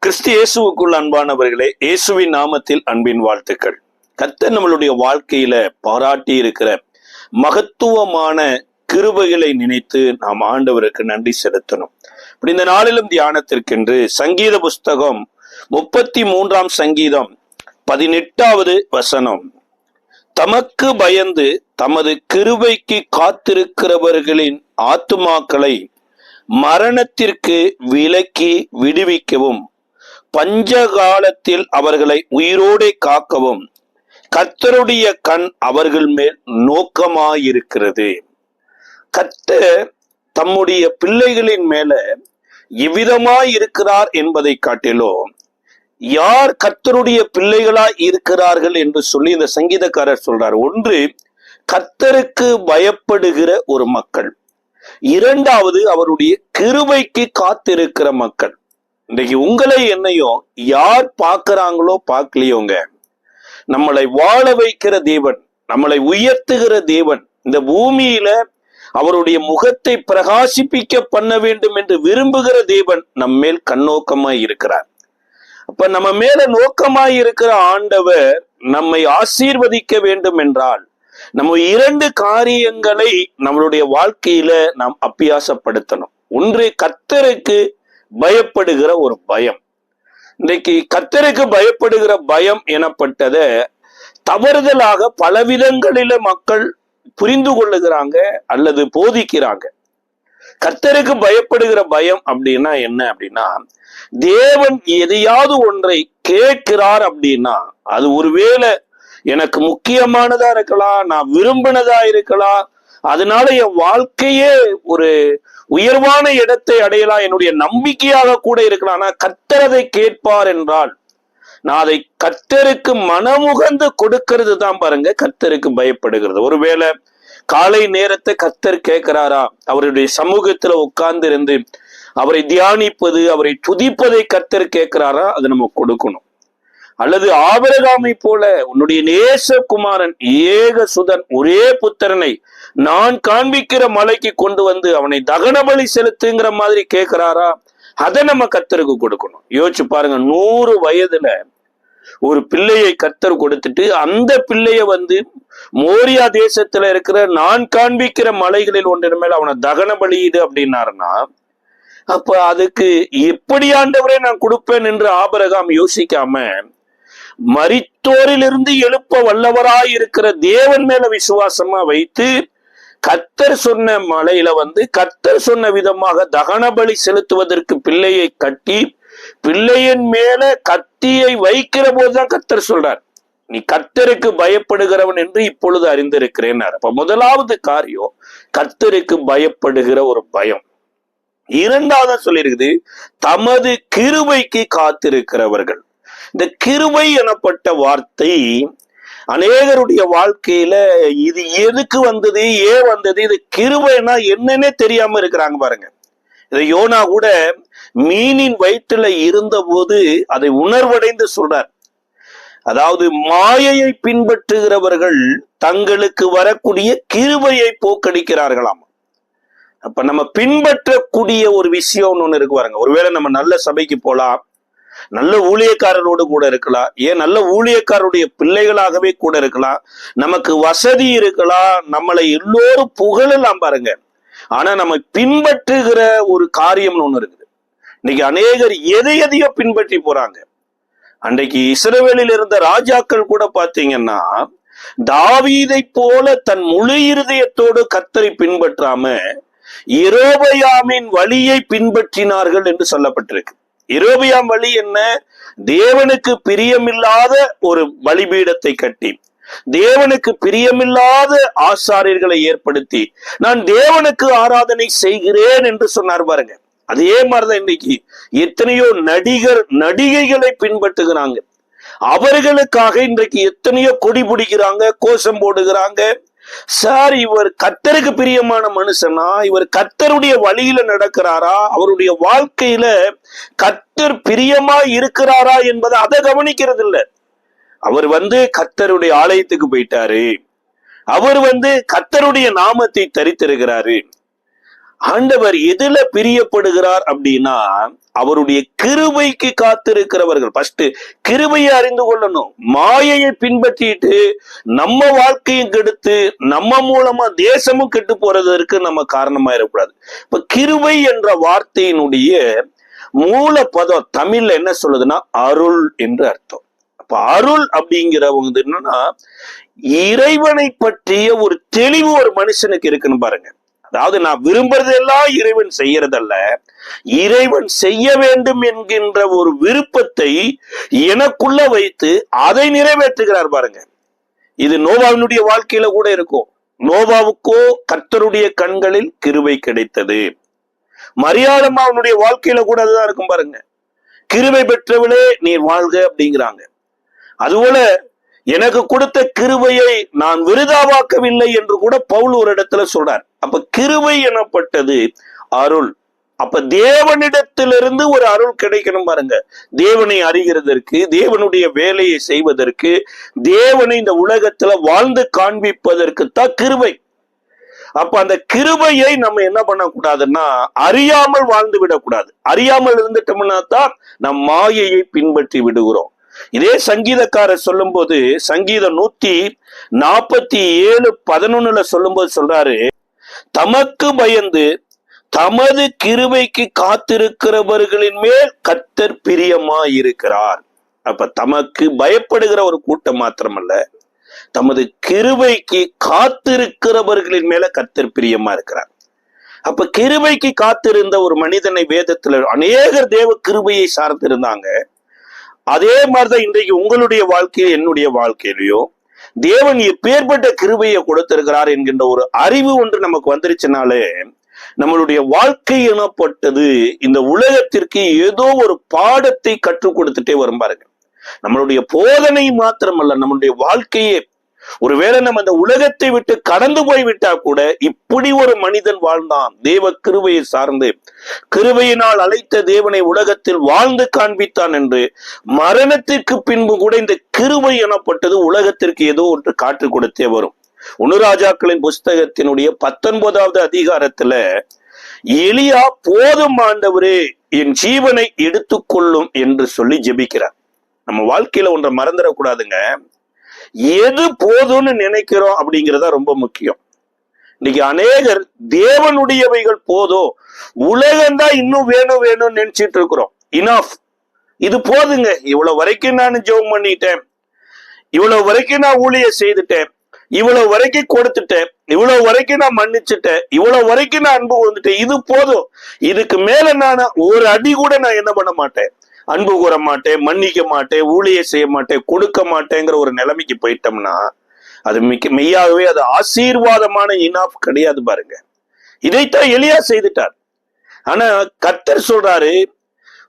கிறிஸ்து இயேசுவுக்குள் அன்பானவர்களே, இயேசுவின் நாமத்தில் அன்பின் வாழ்த்துக்கள். கர்த்தர் நம்மளுடைய வாழ்க்கையில பாராட்டி இருக்கிற மகத்துவமான கிருபைகளை நினைத்து நாம் ஆண்டவருக்கு நன்றி செலுத்தணும். இப்படி இந்த நாளிலும் தியானத்திற்கென்று சங்கீத புஸ்தகம் 33 சங்கீதம் 18வது வசனம். தமக்கு பயந்து தமது கிருபைக்கு காத்திருக்கிறவர்களின் ஆத்துமாக்களை மரணத்திற்கு விலக்கி விடுவிக்கவும் பஞ்சகாலத்தில் அவர்களை உயிரோடே காக்கவும் கர்த்தருடைய கண் அவர்கள் மேல் நோக்கமாயிருக்கிறது. கர்த்தர் தம்முடைய பிள்ளைகளின் மேல எவ்விதமாய் இருக்கிறார் என்பதை காட்டிலும் யார் கர்த்தருடைய பிள்ளைகளாய் இருக்கிறார்கள் என்று சொல்லி இந்த சங்கீதக்காரர் சொல்றார். ஒன்று, கர்த்தருக்கு பயப்படுகிற ஒரு மக்கள். இரண்டாவது, அவருடைய கிருபைக்கு காத்திருக்கிற மக்கள். இன்றைக்கு உங்களை என்னையும் யார் பார்க்கிறாங்களோ பார்க்கலையோங்க, நம்மளை வாழ வைக்கிற தேவன், நம்மளை உயர்த்துகிற தேவன், இந்த பூமியில அவருடைய முகத்தை பிரகாசிப்பிக்க பண்ண வேண்டும் என்று விரும்புகிற தேவன் நம்ம மேல் கண்ணோக்கமாய் இருக்கிறார். அப்ப நம்ம மேல நோக்கமாய் இருக்கிற ஆண்டவர் நம்மை ஆசீர்வதிக்க வேண்டும் என்றால் நம்ம 2 காரியங்களை நம்மளுடைய வாழ்க்கையில நாம் அபியாசப்படுத்தணும். ஒன்று, கர்த்தருக்கு பயப்படுகிற ஒரு பயம். இன்றைக்கு கர்த்தருக்கு பயப்படுகிற பயம் எனப்பட்டத தவறுதலாக பலவிதங்களில மக்கள் புரிந்து கொள்ளுகிறாங்க அல்லது போதிக்கிறாங்க. கர்த்தருக்கு பயப்படுகிற பயம் அப்படின்னா என்ன அப்படின்னா, தேவன் எதையாவது ஒன்றை கேட்கிறார் அப்படின்னா அது ஒருவேளை எனக்கு முக்கியமானதா இருக்கலாம், நான் விரும்பினதா இருக்கலாம், அதனால என் வாழ்க்கையே ஒரு உயர்வான இடத்தை அடையலாம், என்னுடைய நம்பிக்கையாக கூட இருக்கலாம். ஆனா கர்த்தர் அதை கேட்பார் என்றால் நான் அதை கர்த்தருக்கு மனமுகந்து கொடுக்கிறது தான் பாருங்க கர்த்தருக்கு பயப்படுகிறது. ஒருவேளை காலை நேரத்தை கர்த்தர் கேட்கிறாரா, அவருடைய சமூகத்துல உட்கார்ந்து இருந்து அவரை தியானிப்பது, அவரை துதிப்பதை கர்த்தர் கேட்கிறாரா, அதை நம்ம கொடுக்கணும். அல்லது ஆபிரகாமை போல உன்னுடைய நேசகுமாரன் ஏகசுதன் ஒரே புத்திரனை நான் காண்பிக்கிற மலைக்கு கொண்டு வந்து அவனை தகன பலி செலுத்துங்கிற மாதிரி கேட்கிறாரா, அதை நம்ம கர்த்தருக்கு கொடுக்கணும். யோசிச்சு பாருங்க, 100 வயதுல ஒரு பிள்ளையை கர்த்தர் கொடுத்துட்டு அந்த பிள்ளைய வந்து மோரியா தேசத்துல இருக்கிற நான் காண்பிக்கிற மலைகளில் ஒன்றின் மேல அவனை தகன பலியிடு அப்படின்னாருன்னா, அப்ப அதுக்கு எப்படி ஆண்டவரே நான் கொடுப்பேன் என்று ஆபிரகாம் யோசிக்காம மரித்தோரிலிருந்து எழுப்ப வல்லவராய் இருக்கிற தேவன் மேல விசுவாசமா வைத்து கர்த்தர் சொன்ன மலையில வந்து கர்த்தர் சொன்ன விதமாக தகன பலி செலுத்துவதற்கு பிள்ளையை கட்டி பிள்ளையின் மேல கத்தியை வைக்கிற போதுதான் கர்த்தர் சொல்றார், நீ கர்த்தருக்கு பயப்படுகிறவன் என்று இப்பொழுது அறிந்திருக்கிறேன். அப்ப முதலாவது காரியம் கர்த்தருக்கு பயப்படுகிற ஒரு பயம். இரண்டாவது சொல்லியிருக்குது, தமது கிருபைக்கு காத்திருக்கிறவர்கள். இந்த கிருபை எனப்பட்ட வார்த்தை அநேகருடைய வாழ்க்கையில இது எதுக்கு வந்தது, ஏன் வந்தது, இது கிருபைனா என்னன்னே தெரியாம இருக்கிறாங்க பாருங்க. இதை யோனா கூட மீனின் வயிற்றுல இருந்த போது அதை உணர்வடைந்து சொல்றார். அதாவது மாயையை பின்பற்றுகிறவர்கள் தங்களுக்கு வரக்கூடிய கிருபையை போக்கடிக்கிறார்களாம். அப்ப நம்ம பின்பற்றக்கூடிய ஒரு விஷயம் ஒண்ணு இருக்கு பாருங்க. ஒருவேளை நம்ம நல்ல சபைக்கு போலாம், நல்ல ஊழியக்காரரோடு கூட இருக்கலாம், ஏன் நல்ல ஊழியக்காரருடைய பிள்ளைகளாகவே கூட இருக்கலாம், நமக்கு வசதி இருக்கலாம், நம்மளை எல்லோரும் புகழலாம் பாருங்க. ஆனா நம்ம பின்பற்றுகிற ஒரு காரியம்னு ஒண்ணு இருக்குது. இன்னைக்கு அநேகர் எதையோ பின்பற்றி போறாங்க. அன்றைக்கு இஸ்ரவேலில் இருந்த ராஜாக்கள் கூட பாத்தீங்கன்னா தாவீதை போல தன் முழு இருதயத்தோடு கர்த்தரை பின்பற்றாம யெரொபெயாமின் வழியை பின்பற்றினார்கள் என்று சொல்லப்பட்டிருக்கு. யெரொபெயாம் வழி என்ன? தேவனுக்கு பிரியமில்லாத ஒரு பலிபீடத்தை கட்டி தேவனுக்கு பிரியமில்லாத ஆசாரியர்களை ஏற்படுத்தி நான் தேவனுக்கு ஆராதனை செய்கிறேன் என்று சொன்னார் பாருங்க. அதே மாதிரிதான் இன்னைக்கு எத்தனையோ நடிகைகளை பின்பற்றுகிறாங்க. அவர்களுக்காக இன்றைக்கு எத்தனையோ கொடி பிடிக்கிறாங்க, கோஷம் போடுகிறாங்க. சார், இவர் கர்த்தருக்கு பிரியமான மனுஷனா, இவர் கர்த்தருடைய வழியில நடக்கிறாரா, அவருடைய வாழ்க்கையில கர்த்தர் பிரியமா இருக்கிறாரா என்பதை அதை கவனிக்கிறது இல்ல. அவர் வந்து கர்த்தருடைய ஆலயத்துக்கு போயிட்டாரு, அவர் வந்து கர்த்தருடைய நாமத்தை தரித்திருக்கிறாரு. ஆண்டவர் எதுல பிரியப்படுகிறார் அப்படின்னா அவருடைய கிருபைக்கு காத்திருக்கிறவர்கள். ஃபர்ஸ்ட் கிருபையை அறிந்து கொள்ளணும். மாயையை பின்பற்றிட்டு நம்ம வாழ்க்கையும் கெடுத்து நம்ம மூலமா தேசமும் கெட்டு போறதற்கு நம்ம காரணமா இருக்கக்கூடாது. இப்ப கிருபை என்ற வார்த்தையினுடைய மூல பதம் தமிழ்ல என்ன சொல்லுதுன்னா அருள் என்று அர்த்தம். அப்ப அருள் அப்படிங்கிறவங்க என்னன்னா இறைவனை பற்றிய ஒரு தெளிவு ஒரு மனுஷனுக்கு இருக்குன்னு பாருங்க. அதாவது நான் விரும்புறதெல்லாம் இறைவன் செய்யறதல்ல, இறைவன் செய்ய வேண்டும் என்கின்ற ஒரு விருப்பத்தை எனக்குள்ள வைத்து அதை நிறைவேற்றுகிறார் பாருங்க. இது நோவாவினுடைய வாழ்க்கையில கூட இருக்கும். நோவாவுக்கோ கர்த்தருடைய கண்களில் கிருபை கிடைத்தது. மரியாதம்மா அவனுடைய வாழ்க்கையில கூட அதுதான் இருக்கும் பாருங்க. கிருபை பெற்றவளே நீர் வாழ்க அப்படிங்கிறாங்க. அதுபோல எனக்கு கொடுத்த கிருபையை நான் விருதாவாக்கவில்லை என்று கூட பவுல் ஒரு இடத்துல சொல்றார். அப்ப கிருபை எனப்பட்டது அருள். அப்ப தேவனிடத்திலிருந்து ஒரு அருள் கிடைக்கணும் பாருங்க. தேவனை அறிகிறதற்கு, தேவனுடைய வேலையை செய்வதற்கு, தேவனை இந்த உலகத்துல வாழ்ந்து காண்பிப்பதற்கு தான் கிருபை. அப்ப அந்த கிருபையை நம்ம என்ன பண்ணக்கூடாதுன்னா அறியாமல் வாழ்ந்து விடக்கூடாது. அறியாமல் இருந்துட்டோம்னா தான் நம் மாயையை பின்பற்றி விடுகிறோம். இதே சங்கீதக்காரர் சொல்லும் போது சங்கீதம் 147:11 சொல்லும் போது சொல்றாரு, தமக்கு பயந்து தமது கிருபைக்கு காத்திருக்கிறவர்களின் மேல் கர்த்தர் பிரியமாயிருக்கிறார். அப்ப தமக்கு பயப்படுகிற ஒரு கூட்டம் மாத்திரமல்ல, தமது கிருபைக்கு காத்திருக்கிறவர்களின் மேல கர்த்தர் பிரியமா இருக்கிறார். அப்ப கிருபைக்கு காத்திருந்த ஒரு மனிதனை வேதத்துல அநேகர் தேவ கிருபையை சார்ந்திருந்தாங்க. அதே மாதிரிதான் இன்றைக்கு உங்களுடைய வாழ்க்கையில் என்னுடைய வாழ்க்கையிலையோ தேவன் எப்பேற்பட்ட கிருபையை கொடுத்திருக்கிறார் என்கின்ற ஒரு அறிவு ஒன்று நமக்கு வந்துருச்சுனாலே நம்மளுடைய வாழ்க்கை எனப்பட்டது இந்த உலகத்திற்கு ஏதோ ஒரு பாடத்தை கற்றுக் கொடுத்துட்டே வரும் பாருங்க. நம்மளுடைய போதனை மாத்திரமல்ல, நம்மளுடைய வாழ்க்கையே. ஒருவேளை நம்ம அந்த உலகத்தை விட்டு கடந்து போய் விட்டா கூட இப்படி ஒரு மனிதன் வாழ்ந்தான், தேவ கிருபையை சார்ந்து கிருபையினால் அழைத்த தேவனை உலகத்தில் வாழ்ந்து காண்பித்தான் என்று மரணத்திற்கு பின்பு கூட இந்த கிருபை எனப்பட்டது உலகத்திற்கு ஏதோ ஒன்று காற்றுக் கொடுத்தே வரும். 1 ராஜாக்களின் புஸ்தகத்தினுடைய 19வது அதிகாரத்துல எலியா போதும் ஆண்டவரே என் ஜீவனை எடுத்துக்கொள்ளும் என்று சொல்லி ஜெபிக்கிறார். நம்ம வாழ்க்கையில ஒன்றை மறந்துடக்கூடாதுங்க. எது போதும்னு நினைக்கிறோம் அப்படிங்கிறதா ரொம்ப முக்கியம். இன்னைக்கு அநேகர் தேவனுடையவைகள் போதும், உலகம்தான் இன்னும் வேணும் வேணும்னு நினைச்சிட்டு இருக்கிறோம். இனஃப், இது போதுங்க, இவ்வளவு வரைக்கும் நான் ஜெபம் பண்ணிட்டேன், இவ்வளவு வரைக்கும் நான் ஊழியம் செய்துட்டேன், இவ்வளவு வரைக்கும் கொடுத்துட்டேன், இவ்வளவு வரைக்கும் நான் மன்னிச்சுட்டேன், இவ்வளவு வரைக்கும் நான் அன்பு வந்துட்டேன், இது போதும், இதுக்கு மேல நான் ஒரு அடி கூட நான் என்ன பண்ண மாட்டேன், அன்பு கூற மாட்டேன், மன்னிக்க மாட்டேன், ஊழியம் செய்ய மாட்டேன், கொடுக்க மாட்டேங்கிற ஒரு நிலைமைக்கு போயிட்டோம்னா அது மெய்யாகவே அது ஆசீர்வாதமான இனாஃப் கிடையாது பாருங்க. இதைத்தான் எலியா செய்துட்டார். ஆனா கர்த்தர் சொல்றாரு,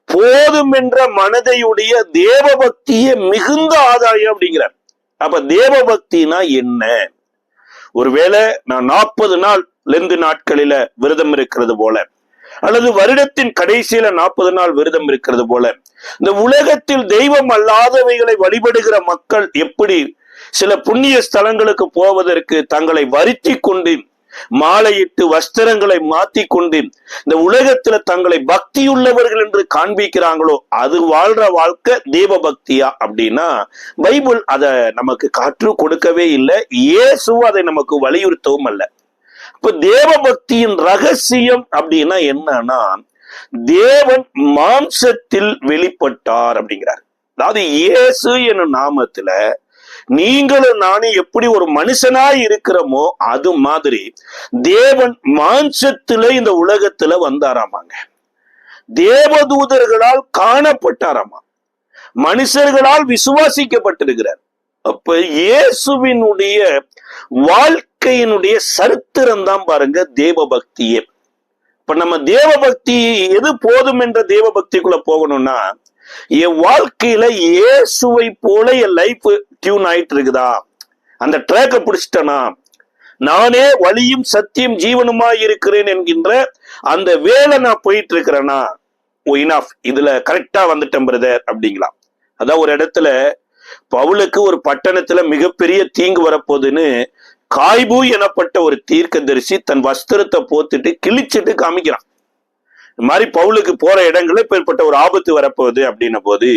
போதும் என்ற மனதையுடைய தேவ பக்தியே மிகுந்த ஆதாயம் அப்படிங்கிறார். அப்ப தேவ பக்தினா என்ன? ஒருவேளை நான் 40 நாள் லெந்து நாட்களில விரதம் இருக்கிறது போல, அல்லது வருடத்தின் கடைசியில 40 நாள் விரதம் இருக்கிறது போல, இந்த உலகத்தில் தெய்வம் அல்லாதவைகளை வழிபடுகிற மக்கள் எப்படி சில புண்ணிய ஸ்தலங்களுக்கு போவதற்கு தங்களை வருத்தி கொண்டு மாலையிட்டு வஸ்திரங்களை மாத்தி கொண்டு இந்த உலகத்துல தங்களை பக்தியுள்ளவர்கள் என்று காண்பிக்கிறாங்களோ அது வாழ்ற வாழ்க்கை தேவ பக்தியா அப்படின்னா பைபிள் அதை நமக்கு கற்றுக் கொடுக்கவே இல்லை. இயேசுவும் அதை நமக்கு வலியுறுத்தவும் அல்ல. இப்ப தேவ பக்தியின் ரகசியம் அப்படின்னா என்னன்னா, தேவன் மாம்சத்தில் வெளிப்பட்டார் அப்படிங்கிறார். அதாவது இயேசு என்னும் நாமத்துல நீங்களும் நானும் எப்படி ஒரு மனுஷனாய் இருக்கிறோமோ அது மாதிரி தேவன் மாம்சத்துல இந்த உலகத்துல வந்தாராமாங்க. தேவதூதர்களால் காணப்பட்டாராமா, மனுஷர்களால் விசுவாசிக்கப்பட்டிருக்கிறார். அப்ப இயேசுவினுடைய வாழ்க்கையினுடைய சரித்திரம் தான் பாருங்க தேவ பக்தியே. இப்ப நம்ம தேவ பக்தி எது போதும் என்ற தேவ பக்திக்குள்ள போகணும்னா, என் வாழ்க்கையில இயேசுவை போல என் லைஃப் டியூன் ஆயிட்டு இருக்குதா, அந்த ட்ராக்க பிடிச்சிட்டனா, நானே வழியும் சத்தியம் ஜீவனுமா இருக்கிறேன் என்கின்ற அந்த வேலை நான் போயிட்டு இருக்கிறேன்னா, இதுல கரெக்டா வந்துட்டேன் பிரதர் அப்படிங்களாம். அதான் ஒரு இடத்துல பவுலுக்கு ஒரு பட்டணத்துல மிகப்பெரிய தீங்கு வரப்போகுதுன்னு காய்பு எனப்பட்ட ஒரு தீர்க்கதரிசி தன் வஸ்திரத்தை போத்துட்டு கிழிச்சிட்டு காமிக்கிறான். இந்த மாதிரி பவுலுக்கு போற இடங்கள்ல இப்பேற்பட்ட ஒரு ஆபத்து வரப்போகுது அப்படின்ன போது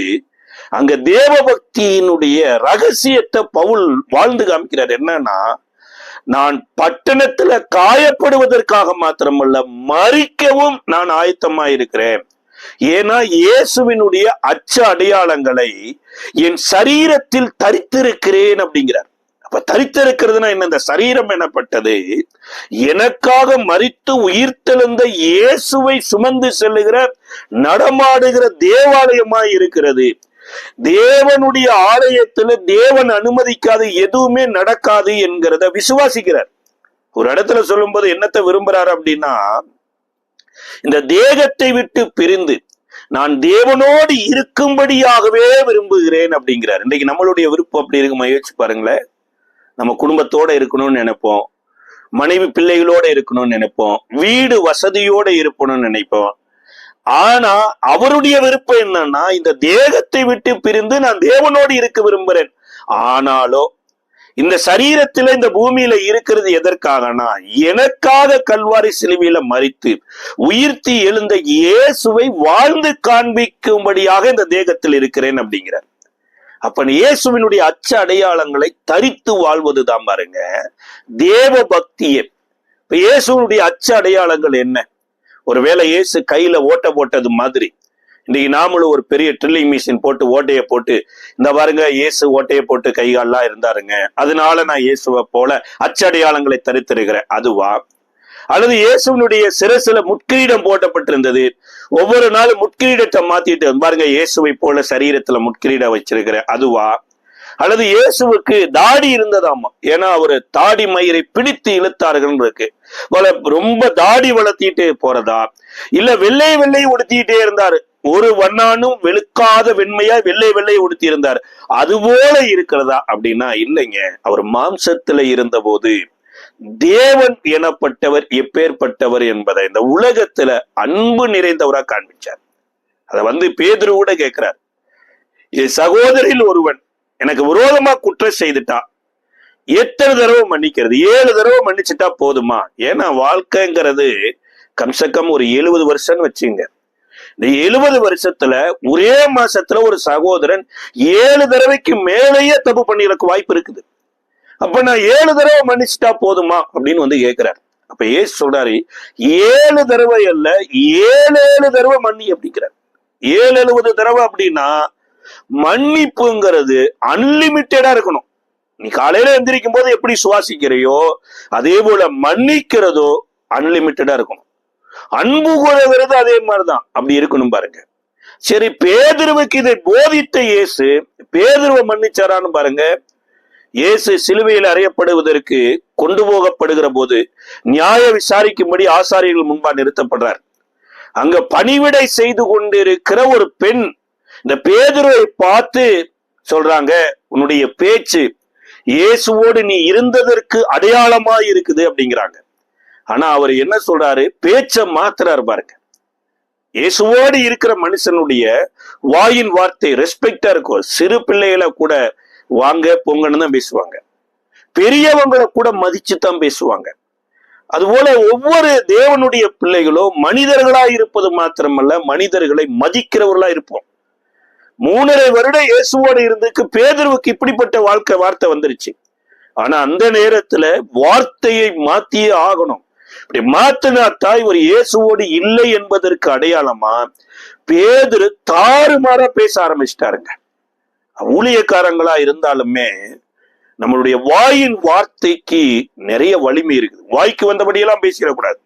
அங்க தேவ பக்தியினுடைய ரகசியத்தை பவுல் வாழ்ந்து காமிக்கிறார். என்னன்னா, நான் பட்டணத்துல காயப்படுவதற்காக மாத்திரமல்ல, மரிக்கவும் நான் ஆயத்தமா இருக்கிறேன். ஏன்னா இயேசுவினுடைய அச்ச அடையாளங்களை என் சரீரத்தில் தரித்திருக்கிறேன் அப்படிங்கிறார். அப்ப தரித்திருக்கிறதுனா என்ன? இந்த சரீரம் எனப்பட்டது எனக்காக மரித்து உயிர்த்தெழுந்த இயேசுவை சுமந்து செல்லுகிற நடமாடுகிற தேவாலயமாய் இருக்கிறது. தேவனுடைய ஆலயத்துல தேவன் அனுமதிக்காத எதுவுமே நடக்காது என்கிறத விசுவாசிக்கிறார். ஒரு இடத்துல சொல்லும் போது என்னத்தை விரும்புறாரு அப்படின்னா, இந்த தேகத்தை விட்டு பிரிந்து நான் தேவனோடு இருக்கும்படியாகவே விரும்புகிறேன் அப்படிங்கிறார். இன்னைக்கு நம்மளுடைய விருப்பம் அப்படி இருக்குமா? யோசிச்சு பாருங்களேன். நம்ம குடும்பத்தோட இருக்கணும்னு நினைப்போம், மனைவி பிள்ளைகளோட இருக்கணும்னு நினைப்போம், வீடு வசதியோட இருக்கணும்னு நினைப்போம். ஆனா அவருடைய விருப்பம் என்னன்னா, இந்த தேகத்தை விட்டு பிரிந்து நான் தேவனோடு இருக்க விரும்புகிறேன். ஆனாலோ இந்த சரீரத்துல இந்த பூமியில இருக்கிறது எதற்காகனா, எனக்காக கல்வாரி சிலுவையில மரித்து உயிர்த்தி எழுந்த இயேசுவை வாழ்ந்து காண்பிக்கும்படியாக இந்த தேகத்தில் இருக்கிறேன் அப்படிங்கிறார். அப்ப இயேசுவினுடைய அச்ச அடையாளங்களை தரித்து வாழ்வதுதான் பாருங்க தேவ பக்தியே. இப்ப இயேசுவினுடைய அச்ச அடையாளங்கள் என்ன? ஒருவேளை இயேசு கையில ஓட்ட போட்டது மாதிரி இன்னைக்கு நாமளும் ஒரு பெரிய ட்ரில்லிங் மிஷின் போட்டு ஓட்டைய போட்டு, இந்த பாருங்க இயேசு ஓட்டைய போட்டு கைகாலெல்லாம் இருந்தாருங்க, அதனால நான் இயேசுவை போல அச்சடையாளங்களை தரித்திருக்கிறேன், அதுவா? அல்லது இயேசுனுடைய சிரசுல முட்கிரீடம் போட்டப்பட்டிருந்தது, ஒவ்வொரு நாளும் முட்கிரீடத்தை மாத்திட்டு பாருங்க இயேசுவை போல சரீரத்துல முட்கிரீடம் வச்சிருக்கிறேன், அதுவா? அல்லது இயேசுவுக்கு தாடி இருந்ததாமா, ஏன்னா அவரு தாடி மயிரை பிடித்து இழுத்தார்கள் இருக்கு, ரொம்ப தாடி வளர்த்திட்டு போறதா? இல்ல வெள்ளை வெள்ளை உடுத்திட்டே இருந்தாரு, ஒரு வண்ணானும் வெளுக்காத வெண்மையா வெள்ளை வெள்ளை உடுத்தி இருந்தார், அதுபோல இருக்கிறதா அப்படின்னா இல்லைங்க. அவர் மாம்சத்துல இருந்த போது தேவன் எனப்பட்டவர் எப்பேற்பட்டவர் என்பதை இந்த உலகத்துல அன்பு நிறைந்தவரா காண்பிச்சார். அத பேதுரு கூட கேட்கிறார், என் சகோதரில் ஒருவன் எனக்கு விரோதமா குற்றம் செய்துட்டா எத்தனை தடவை மன்னிக்கிறது? 7 தடவை மன்னிச்சுட்டா போதுமா? ஏன்னா வாழ்க்கைங்கிறது கம்சக்கம் ஒரு 70 வருஷம் வச்சுங்க. இந்த 70 வருஷத்துல ஒரே மாசத்துல ஒரு சகோதரன் 7 தடவைக்கு மேலேயே தப்பு பண்ணிருக்கு வாய்ப்பு இருக்குது. அப்ப நான் 7 தடவை மன்னிச்சுட்டா போதுமா அப்படின்னு கேட்கிறார். அப்ப ஏசு சொல்றாரு, 7 தடவை அல்ல 7 தடவை மன்னி அப்படிங்கிறார். 7 தடவை அப்படின்னா மன்னிப்புங்கிறது அன்லிமிட்டடா இருக்கணும். நீ காலையில எந்திரிக்கும் போது எப்படி சுவாசிக்கிறையோ அதே போல மன்னிக்கிறதோ அன்லிமிட்டடா இருக்கணும். அன்பு கூறுகிறது அதே மாதிரிதான், அப்படி இருக்கணும் பாருங்க. சரி, பேதுருவுக்கு இதை போதித்த இயேசு பேதுருவை மன்னிச்சாரான்னு பாருங்க. இயேசு சிலுவையில் அறையப்படுவதற்கு கொண்டு போகப்படுகிற போது நியாய விசாரிக்கும்படி ஆசாரியர்கள் முன்பா நிறுத்தப்படுறார். அங்க பணிவிடை செய்து கொண்டிருக்கிற ஒரு பெண் இந்த பேதுருவை பார்த்து சொல்றாங்க, உன்னுடைய பேச்சு இயேசுவோடு நீ இருந்ததற்கு அடையாளமா இருக்குது அப்படிங்கிறாங்க. ஆனா அவர் என்ன சொல்றாரு? பேச்ச மாத்துறாரு பாருங்க. இயேசுவோடு இருக்கிற மனுஷனுடைய வாயின் வார்த்தை ரெஸ்பெக்டா இருக்கும். சிறு பிள்ளைகளை கூட வாங்க பொங்கன்னு தான் பேசுவாங்க, பெரியவங்களை கூட மதிச்சு தான் பேசுவாங்க. அதுபோல ஒவ்வொரு தேவனுடைய பிள்ளைகளும் மனிதர்களா இருப்பது மாத்திரமல்ல, மனிதர்களை மதிக்கிறவர்களா இருப்போம். 3.5 வருடம் இயேசுவோடு இருந்துக்கு பேதுருவுக்கு இப்படிப்பட்ட வார்த்தை வந்துருச்சு. ஆனா அந்த நேரத்துல வார்த்தையை மாத்தியே ஆகணும். இப்படி மாத்தினாத்தான் இவர் இயேசுவோடு இல்லை என்பதற்கு அடையாளமா பேதுரு தாறுமாறா பேச ஆரம்பிச்சிட்டாருங்க. ஊழியக்காரங்களா இருந்தாலுமே நம்மளுடைய வாயின் வார்த்தைக்கு நிறைய வலிமை இருக்குது. வாய்க்கு வந்தபடியெல்லாம் பேசிடக்கூடாது.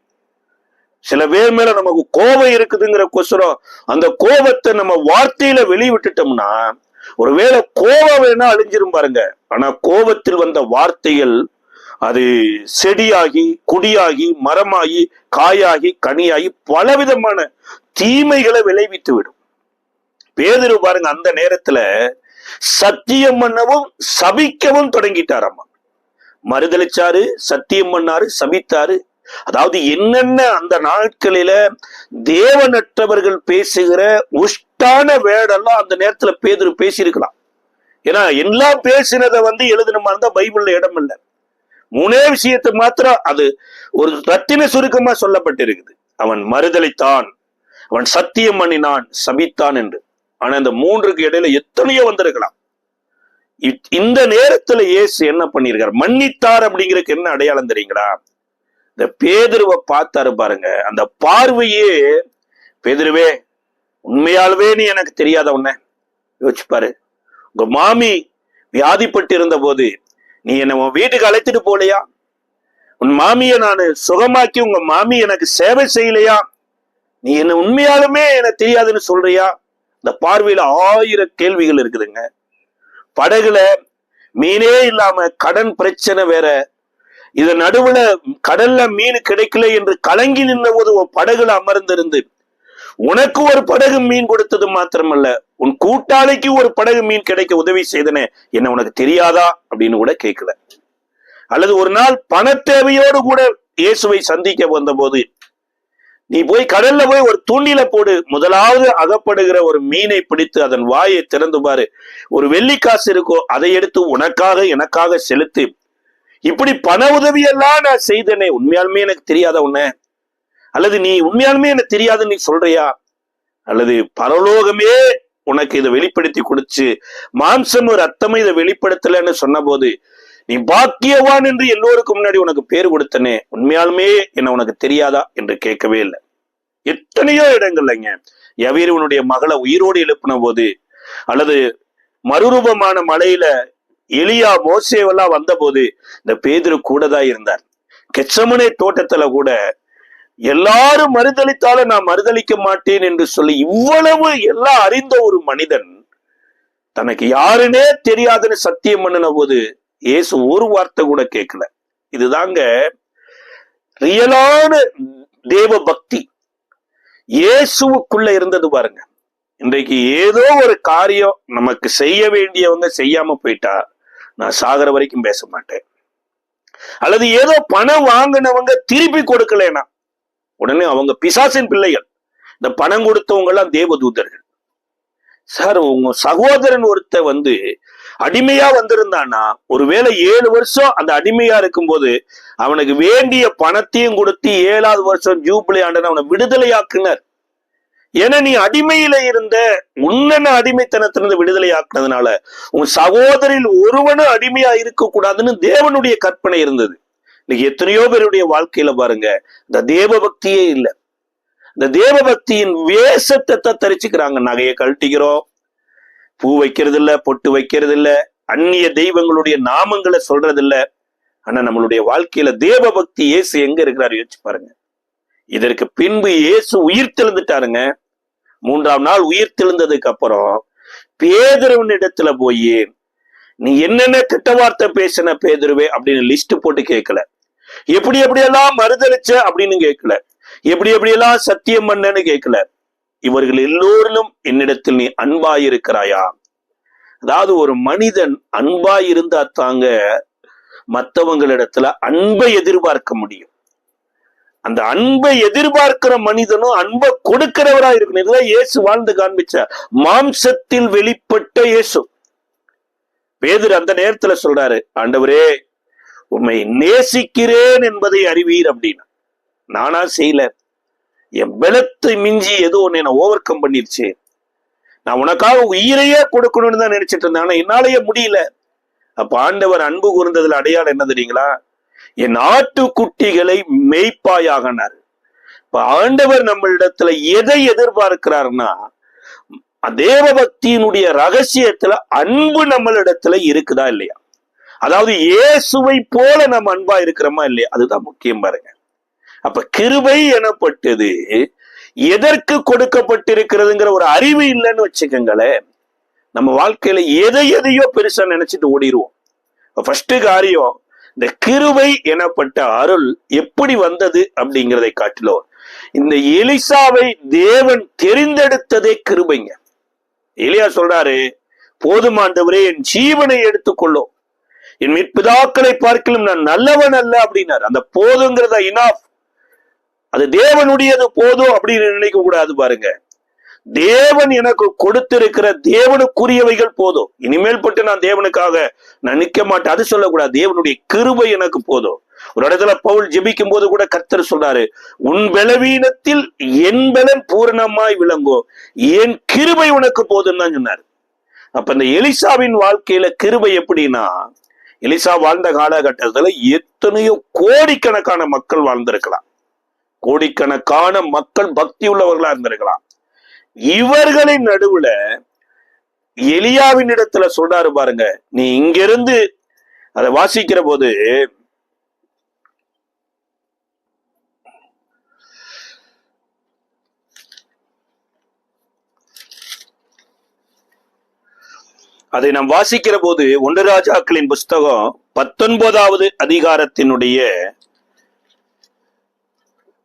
சில பேர் மேல நமக்கு கோபம் இருக்குதுங்கிற கொசரம் அந்த கோபத்தை நம்ம வார்த்தையில வெளிவிட்டுட்டோம்னா ஒருவேளை கோபம் வேணா அழிஞ்சிரும் பாருங்க. ஆனா கோபத்தில் வந்த வார்த்தைகள் அது செடியாகி குடியாகி மரமாகி காயாகி கனியாகி பலவிதமான தீமைகளை விளைவித்து விடும். பேதுரு பாருங்க அந்த நேரத்துல சத்தியம் பண்ணவும் சபிக்கவும் தொடங்கிட்டாராமா. மறுதளிச்சாரு, சத்தியம் பண்ணாரு, சபித்தாரு. அதாவது என்னென்ன அந்த நாட்களில தேவனற்றவர்கள் பேசுகிற உஷ்டான வேடெல்லாம் அந்த நேரத்துல பேதுரு பேசியிருக்கலாம். ஏன்னா எல்லாம் பேசினதை எழுதணுமா இருந்தா பைபிள்ல இடம் இல்லை. 3 விஷயத்தை மாத்திரம் அது ஒரு ரத்தின சுருக்கமா சொல்லப்பட்டிருக்குது. அவன் மறுதளித்தான், அவன் சத்தியம் பண்ணினான், சபித்தான் என்று. ஆனா இந்த மூன்றுக்கு இடையில எத்தனையோ வந்திருக்கலாம். இந்த நேரத்துல இயேசு என்ன பண்ணிருக்காரு? மன்னித்தார் அப்படிங்கிறதுக்கு என்ன அடையாளம் தெரியுங்களா? இந்த பேதுருவை பார்த்தாரு பாருங்க. அந்த பார்வையே, பேதுருவே உண்மையாலுமே நீ எனக்கு தெரியாத உன்ன யோசிச்சு பாரு. உங்க மாமி வியாதிப்பட்டு இருந்த போது நீ என்ன உன் வீட்டுக்கு அழைத்துட்டு போலையா? உன் மாமியை நான் சுகமாக்கி உங்க மாமி எனக்கு சேவை செய்யலையா? நீ என்ன உண்மையாலுமே எனக்கு தெரியாதுன்னு சொல்றியா? இந்த பார்வையில 1000 கேள்விகள் இருக்குதுங்க. படகுல மீனே இல்லாம கடன் பிரச்சனை வேற, இது நடுவுல கடல்ல மீன் கிடைக்கல என்று கலங்கி நின்ற போது ஒரு படகுல அமர்ந்திருந்து உனக்கு ஒரு படகு மீன் கொடுத்தது மாத்திரமல்ல, உன் கூட்டாளிக்கு ஒரு படகு மீன் கிடைக்க உதவி செய்தனே, என்ன உனக்கு தெரியாதா அப்படின்னு கூட கேட்கல. அல்லது ஒரு நாள் பண தேவையோடு கூட இயேசுவை சந்திக்க வந்த போது, நீ போய் கடல்ல போய் ஒரு தூண்டில போடு, முதலாவது அகப்படுகிற ஒரு மீனை பிடித்து அதன் வாயை திறந்து பாரு, ஒரு வெள்ளிக்காசு இருக்கோ அதை எடுத்து உனக்காக எனக்காக செலுத்து, இப்படி பண உதவி எல்லாம் நான் செய்தனே, உண்மையாலுமே எனக்கு தெரியாத உன்ன? அல்லது நீ உண்மையாலுமே எனக்கு தெரியாதுன்னு நீ சொல்றியா? அல்லது பரலோகமே உனக்கு இதை வெளிப்படுத்தி கொடுத்து மாம்சம் ரத்தமே இதை வெளிப்படுத்தலன்னு சொன்ன போது நீ பாக்கியவான் என்று எல்லோருக்கும் முன்னாடி உனக்கு பேர் கொடுத்தனே, உண்மையாலுமே என்ன உனக்கு தெரியாதா என்று கேட்கவே இல்லை. எத்தனையோ இடங்கள்லங்க யவீருவனுடைய மகளை உயிரோடு எழுப்பின போது, அல்லது மறுரூபமான மலையில எலியா மோசேவெல்லாம் வந்த போது இந்த பேதுரு கூட தான் இருந்தார். கெத்செமனே தோட்டத்துல கூட எல்லாரும் மறுதளித்தாலும் நான் மறுதளிக்க மாட்டேன் என்று சொல்லி இவ்வளவு எல்லாம் அறிந்த ஒரு மனிதன் தனக்கு யாருன்னே தெரியாதுன்னு சத்தியம் பண்ணின போது இயேசு ஒரு வார்த்தை கூட கேட்கல. இதுதாங்க ரியலான தேவ பக்தி இயேசுவுக்குள்ள இருந்தது பாருங்க. இன்றைக்கு ஏதோ ஒரு காரியம் நமக்கு செய்ய வேண்டியவங்க செய்யாம போயிட்டா நான் சாகர வரைக்கும் பேச மாட்டேன். அல்லது ஏதோ பணம் வாங்கினவங்க திருப்பி கொடுக்கலனா உடனே அவங்க பிசாசின் பிள்ளைகள். இந்த பணம் கொடுத்தவங்க எல்லாம் தேவதூதர்கள். சார், உங்க சகோதரன் ஒருத்த அடிமையா வந்திருந்தான்னா ஒருவேளை 7 வருஷம் அந்த அடிமையா இருக்கும்போது அவனுக்கு வேண்டிய பணத்தையும் கொடுத்து 7வது வருஷம் ஜூபிலி ஆண்டுன்னு அவனை விடுதலையாக்குனர். ஏன்னா நீ அடிமையில இருந்த உன்ன அடிமைத்தனத்திலிருந்து விடுதலையாக்குனதுனால உன் சகோதரில் ஒருவனும் அடிமையா இருக்க கூடாதுன்னு தேவனுடைய கற்பனை இருந்தது. இன்னைக்கு எத்தனையோ பேருடைய வாழ்க்கையில பாருங்க இந்த தேவ பக்தியே இல்லை. இந்த தேவ பக்தியின் வேஷத்தை தரிச்சுக்கிறாங்க. நகையை கழட்டிக்கிறோம், பூ வைக்கிறது இல்ல, பொட்டு வைக்கிறது இல்ல, அந்நிய தெய்வங்களுடைய நாமங்களை சொல்றது இல்ல. ஆனா நம்மளுடைய வாழ்க்கையில தேவ பக்தி இயேசு எங்க இருக்கிறாரு யோசிச்சு பாருங்க. இதற்கு பின்பு இயேசு உயிர் தெழுந்துட்டாருங்க. 3ஆம் நாள் உயிர் தெழுந்ததுக்கு அப்புறம் பேதுருவின் இடத்துல போய் நீ என்னென்ன கெட்ட வார்த்தை பேசின பேதுருவே அப்படின்னு லிஸ்ட் போட்டு கேட்கல. எப்படி எப்படியெல்லாம் மறுதளிச்ச அப்படின்னு கேட்கல. எப்படி எப்படியெல்லாம் சத்தியம் பண்ணன்னு கேட்கல. இவர்கள் எல்லோரிலும் என்னிடத்தில் நீ அன்பாயிருக்கிறாயா? அதாவது ஒரு மனிதன் அன்பாயிருந்தா தாங்க மற்றவங்களிடத்துல அன்பை எதிர்பார்க்க முடியும். அந்த அன்பை எதிர்பார்க்கிற மனிதனும் அன்பை கொடுக்கிறவரா இருக்கணும். இதுதான் இயேசு வாழ்ந்து காண்பிச்சார். மாம்சத்தில் வெளிப்பட்ட இயேசு. பேதுரு அந்த நேரத்துல சொல்றாரு, ஆண்டவரே உம்மை நேசிக்கிறேன் என்பதை அறிவீர் அப்படின்னு. நானா செய்யல, என் பலத்தை மிஞ்சி ஏதோ ஒன்னு என்ன ஓவர் கம் பண்ணிருச்சு. நான் உனக்காக உயிரையே கொடுக்கணும்னு தான் நினைச்சிட்டு இருந்தேன், ஆனா என்னாலேயே முடியல. அப்ப ஆண்டவர் அன்பு கூர்ந்ததுல அடையாளம் என்ன தெரியுங்களா? என் ஆட்டுக்குட்டிகளை மேய்ப்பாயாகனார். இப்ப ஆண்டவர் நம்மளிடத்துல எதை எதிர்பார்க்கிறார்னா தேவ பக்தியினுடைய ரகசியத்துல அன்பு நம்மளிடத்துல இருக்குதா இல்லையா? அதாவது இயேசுவை போல நம்ம அன்பா இருக்கிறோமா இல்லையா? அதுதான் முக்கியம் பாருங்க. அப்ப கிருபை எனப்பட்டது எதற்கு கொடுக்கப்பட்டிருக்கிறதுங்கிற ஒரு அறிவு இல்லைன்னு வச்சுக்கோங்களேன். நம்ம வாழ்க்கையில எதையோ பெருசா நினைச்சிட்டு ஓடிடுவோம். ஃபர்ஸ்ட் காரியம், இந்த கிருபை எனப்பட்ட அருள் எப்படி வந்தது அப்படிங்கிறதை காட்டிலும் இந்த எலிசாவை தேவன் தெரிந்தெடுத்ததே கிருபைங்க. எலியா சொல்றாரு, போதுமாண்டவரே என் ஜீவனை எடுத்துக்கொள்ளும், என் மீட்பிதாக்களை பார்க்கலும் நான் நல்லவன் அல்ல அப்படின்னாரு. அந்த போதுங்கிறத இனாஃப், அது தேவனுடையது போதும் அப்படின்னு நினைக்க கூடாது பாருங்க. தேவன் எனக்கு கொடுத்திருக்கிற தேவனுக்குரியவைகள் போதும், இனிமேல் பட்டு நான் தேவனுக்காக நான் நிக்க மாட்டேன் அது சொல்லக்கூடாது. தேவனுடைய கிருபை எனக்கு போதும். ஒரு இடத்துல பவுல் ஜெபிக்கும் போது கூட கர்த்தர் சொல்றாரு, உன் பலவீனத்தில் என் பலன் பூரணமாய் விளங்கும், என் கிருபை உனக்கு போதுன்னு தான் சொன்னாரு. அப்ப இந்த எலிசாவின் வாழ்க்கையில கிருபை எப்படின்னா, எலிசா வாழ்ந்த காலகட்டத்துல எத்தனையோ கோடிக்கணக்கான மக்கள் வாழ்ந்திருக்கலாம், கோடிக்கணக்கான மக்கள் பக்தி உள்ளவர்களா இருந்திருக்கலாம். இவர்களின் நடுவுல எலியாவின் இடத்துல சொல்றாரு பாருங்க, நீ இங்கிருந்து அதை வாசிக்கிற போது அதை நாம் வாசிக்கிற போது 1 ராஜாக்களின் புஸ்தகம் 19வது அதிகாரத்தினுடைய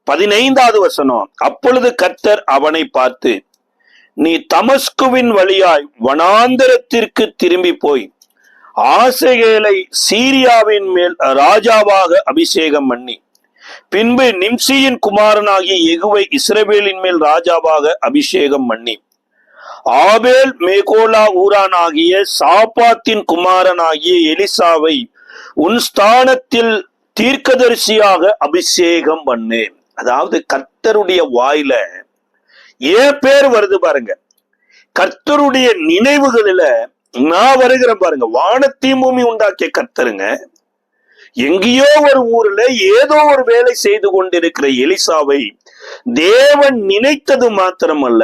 15வது வசனம். அப்பொழுது கர்த்தர் அவனை பார்த்து, நீ தமஸ்குவின் வழியாய் வனாந்தரத்திற்கு திரும்பி போய் ஆசகேலை சீரியாவின் மேல் ராஜாவாக அபிஷேகம் பண்ணி, பின்பு நிம்சியின் குமாரனாகிய யெகூவை இஸ்ரவேலின் மேல் ராஜாவாக அபிஷேகம் பண்ணி, ஆபேல் மேகோலா ஊரானாகிய சாப்பாத்தின் குமாரனாகிய எலிசாவை உன் ஸ்தானத்தில் தீர்க்கதரிசியாக அபிஷேகம் பண்ணு. அதாவது கர்த்தருடைய வாயில ஏன் பேர் வருது பாருங்க, கர்த்தருடைய நினைவுகளில நான் வருகிறேன் பாருங்க. வானத்தையும் பூமி உண்டாக்கிய கர்த்தருங்க, எங்கேயோ ஒரு ஊர்ல ஏதோ ஒரு வேலை செய்து கொண்டிருக்கிற எலிசாவை தேவன் நினைத்தது மாத்திரமல்ல,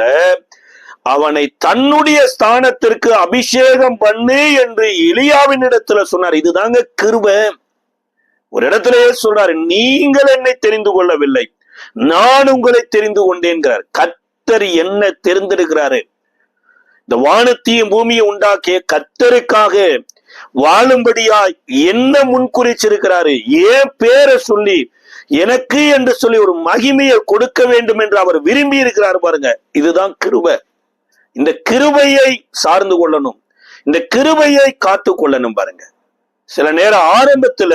அவனை தன்னுடைய ஸ்தானத்திற்கு அபிஷேகம் பண்ணு என்று எலியாவின் இடத்துல சொன்னார். இதுதாங்க கிருபை. ஒரு இடத்திலேயே சொல்றாரு, நீங்கள் என்னை தெரிந்து கொள்ளவில்லை, நான் உங்களை தெரிந்து கொண்டேன்கிறார். கர்த்தர் என்ன தெரிந்திருக்கிறாரு. இந்த வானத்தையும் பூமியை உண்டாக்கிய கர்த்தருக்காக வாழும்படியாய் என்ன முன்குறிச்சிருக்கிறாரு. ஏன் பேரை சொல்லி எனக்கு என்று சொல்லி ஒரு மகிமையை கொடுக்க வேண்டும் என்று அவர் விரும்பி இருக்கிறார் பாருங்க. இதுதான் கிருபை. இந்த கிருபையை சார்ந்து கொள்ளணும், இந்த கிருபையை காத்து கொள்ளணும் பாருங்க. சில நேரம் ஆரம்பத்துல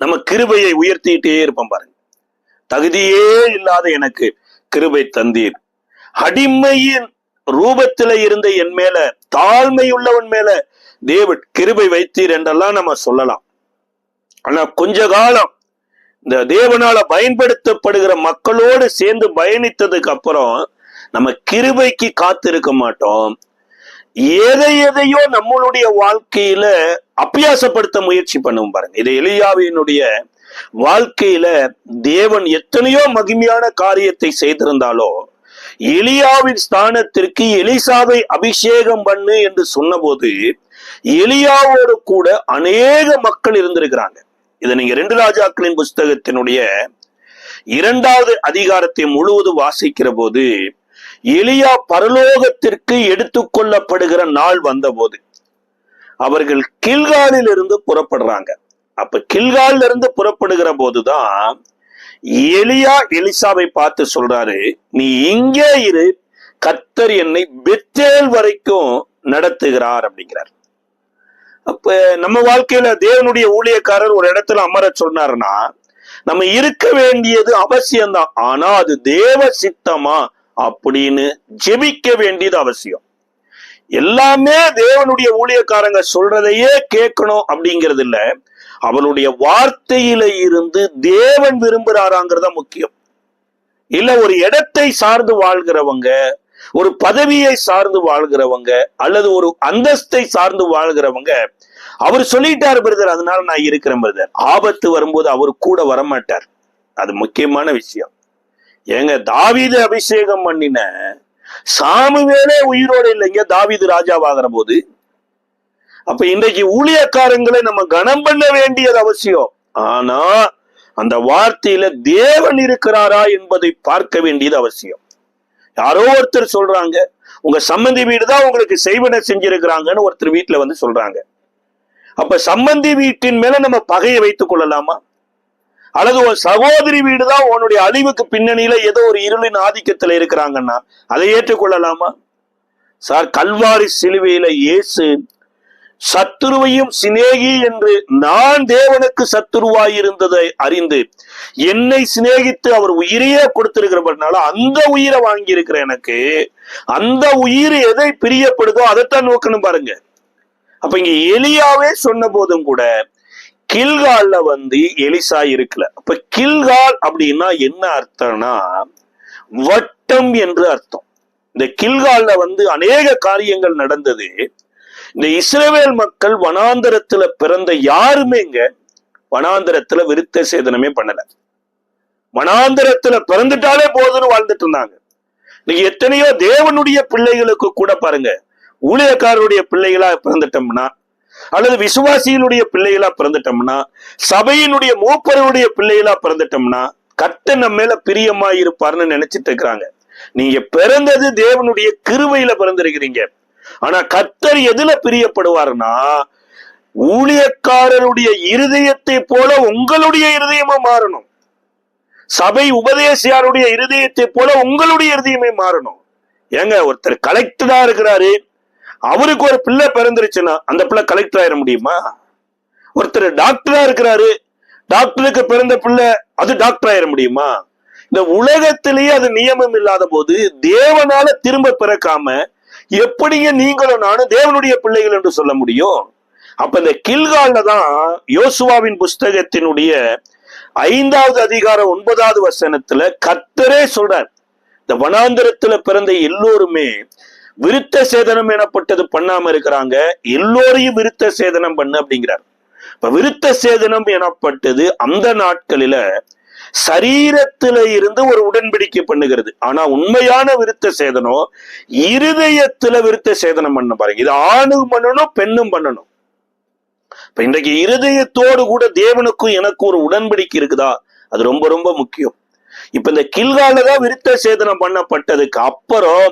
நம்ம கிருபையை உயர்த்திட்டே இருப்போம் பாருங்க. தகுதியே இல்லாத எனக்கு கிருபை தந்தீர், அடிமையின் ரூபத்தில இருந்த என் மேல, தாழ்மை உள்ளவன் மேல தேவன் கிருபை வைத்தீர் என்றெல்லாம் நம்ம சொல்லலாம். ஆனா கொஞ்ச காலம் இந்த தேவனால பயன்படுத்தப்படுகிற மக்களோடு சேர்ந்து பயணித்ததுக்கு அப்புறம் நம்ம கிருபைக்கு காத்திருக்க மாட்டோம். எதையோ நம்மளுடைய வாழ்க்கையில அபியாசப்படுத்த முயற்சி பண்ணுவோம் பாருங்க. இது எலியாவினுடைய வாழ்க்கையில தேவன் எத்தனையோ மகிமையான காரியத்தை செய்திருந்தாலோ, எலியாவின் ஸ்தானத்திற்கு எலிசாவை அபிஷேகம் பண்ணு என்று சொன்னபோது எலியாவோடு கூட அநேக மக்கள் இருந்திருக்கிறாங்க. இதை நீங்க 2 ராஜாக்களின் புஸ்தகத்தினுடைய 2வது அதிகாரத்தை முழுவதும் வாசிக்கிற போது, எலியா பரலோகத்திற்கு எடுத்துக்கொள்ளப்படுகிற நாள் வந்தபோது அவர்கள் கில்காலில் இருந்து புறப்படுறாங்க. அப்ப கில்காலில் இருந்து புறப்படுகிற போதுதான் எலியா எலிசாவை பார்த்து சொல்றாரு, நீ இங்கே இரு, கர்த்தர் என்னை பெத்தேல் வரைக்கும் நடத்துகிறார் அப்படிங்கிறார். அப்ப நம்ம வாழ்க்கையில தேவனுடைய ஊழியக்காரர் ஒரு இடத்துல அமர சொன்னாருன்னா நம்ம இருக்க வேண்டியது அவசியம்தான். ஆனா அது தேவ சித்தமா அப்படின்னு ஜெபிக்க வேண்டியது அவசியம். எல்லாமே தேவனுடைய ஊழியக்காரங்க சொல்றதையே கேட்கணும் அப்படிங்கிறது இல்ல, அவனுடைய வார்த்தையில இருந்து தேவன் விரும்புறாராங்கிறத முக்கியம். இல்ல ஒரு இடத்தை சார்ந்து வாழ்கிறவங்க, ஒரு பதவியை சார்ந்து வாழ்கிறவங்க, அல்லது ஒரு அந்தஸ்தை சார்ந்து வாழ்கிறவங்க, அவர் சொல்லிட்டாரு பிரதர் அதனால நான் இருக்கிறேன் பிரதர், ஆபத்து வரும்போது அவர் கூட வரமாட்டார். அது முக்கியமான விஷயம். ஏங்க தாவீது அபிஷேகம் பண்ணின சாமுவேலே உயிரோடு இல்லைங்க தாவீது ராஜாவாகிற போது. அப்ப இன்றைக்கு ஊழியக்காரங்களை நம்ம கனம் பண்ண வேண்டியது அவசியம். ஆனா அந்த வார்த்தையில தேவன் இருக்கிறாரா என்பதை பார்க்க வேண்டியது அவசியம். யாரோ ஒருத்தர் சொல்றாங்க, உங்க சம்பந்தி வீடு தான் உங்களுக்கு செய்வன செஞ்சிருக்கிறாங்கன்னு ஒருத்தர் வீட்டுல வந்து சொல்றாங்க. அப்ப சம்பந்தி வீட்டின் மேல நம்ம பகையை வைத்துக் கொள்ளலாமா? அல்லது ஒரு சகோதரி வீடுதான் உன்னுடைய அழிவுக்கு பின்னணியில ஏதோ ஒரு இருளின் ஆதிக்கத்துல இருக்கிறாங்கன்னா அதை ஏற்றுக்கொள்ளலாமா? சார், கல்வாரி சிலுவையில இயேசு சத்துருவையும் சிநேகி என்று நான் தேவனுக்கு சத்துருவாய் இருந்ததை அறிந்து என்னை சிநேகித்து அவர் உயிரையே கொடுத்திருக்கிறபடினால அந்த உயிரை வாங்கி இருக்கிற எனக்கு அந்த உயிர் எதை பிரியப்படுதோ அதைத்தான் நோக்கணும் பாருங்க. அப்ப இங்க எலியாவே சொன்ன போதும் கூட கில்கால்ல எலிசா இருக்கல. அப்ப கில்கால் அப்படின்னா என்ன அர்த்தம்னா வட்டம் என்று அர்த்தம். இந்த கில்கால்ல அநேக காரியங்கள் நடந்தது. இந்த இஸ்ரவேல் மக்கள் வனாந்தரத்துல பிறந்த யாருமே வனாந்தரத்துல விருத்த சேதனமே பண்ணல. வனாந்தரத்துல பிறந்துட்டாலே போதுன்னு வாழ்ந்துட்டு இருந்தாங்க. இன்னைக்கு எத்தனையோ தேவனுடைய பிள்ளைகளுக்கு கூட பாருங்க, ஊழியக்காரருடைய பிள்ளைகளா பிறந்துட்டோம்னா, அல்லது விசுவாசிகளுடைய பிள்ளைகளா பிறந்துட்டோம்னா, சபையினுடைய மூப்பருடைய பிள்ளைகளா பிறந்துட்டோம்னா, கர்த்தர் நம்ம மேல பிரியமா இருப்பார்னு நினைச்சிட்டு இருக்கிறாங்க. நீங்க பிறந்தது தேவனுடைய கிருபையில பிறந்திருக்கிறீங்க. ஆனா கர்த்தர் எதுல பிரியப்படுவார்னா, ஊழியக்காரருடைய இருதயத்தை போல உங்களுடைய இருதயமா மாறணும். சபை உபதேசியாருடைய இருதயத்தை போல உங்களுடைய இருதயமே மாறணும். ஏங்க, ஒருத்தர் கலெக்டரா இருக்கிறாரு, அவருக்கு ஒரு பிள்ளை பிறந்துருச்சுன்னா அந்த பிள்ளை கலெக்டர் ஆயிட முடியுமா? ஒருத்தர் டாக்டரா இருக்கிறாரு, டாக்டருக்கு பிறந்த பிள்ளை அது டாக்டர் ஆயிட முடியுமா? இந்த உலகத்திலேயே அது நியமம் இல்லாத போது தேவனால திரும்ப பிறக்காம எப்படிங்க நீங்களும் நானும் தேவனுடைய பிள்ளைகள் என்று சொல்ல முடியும்? அப்ப இந்த கில்கால்ல தான் யோசுவாவின் புஸ்தகத்தினுடைய 5வது அதிகாரம் 9வது வசனத்துல கர்த்தரே சொல்றார், இந்த வனாந்தரத்துல பிறந்த எல்லோருமே விருத்த சேதனம் எனப்பட்டது பண்ணாம இருக்கிறாங்க, எல்லோரையும் விருத்த சேதனம் பண்ணு அப்படிங்கிறார். இப்ப விருத்த சேதனம் எனப்பட்டது அந்த நாட்களில சரீரத்தில இருந்து ஒரு உடன்படிக்கை பண்ணுகிறது. ஆனா உண்மையான விருத்த சேதனம் இருதயத்துல விருத்த சேதனம் பண்ண பாருங்க. இது ஆணும் பண்ணணும், பெண்ணும் பண்ணணும். இப்ப இன்றைக்கு இருதயத்தோடு கூட தேவனுக்கும் எனக்கும் ஒரு உடன்படிக்கை இருக்குதா? அது ரொம்ப ரொம்ப முக்கியம். இப்ப இந்த கில்கால்ல தான் விருத்த சேதனம் பண்ணப்பட்டதுக்கு அப்புறம்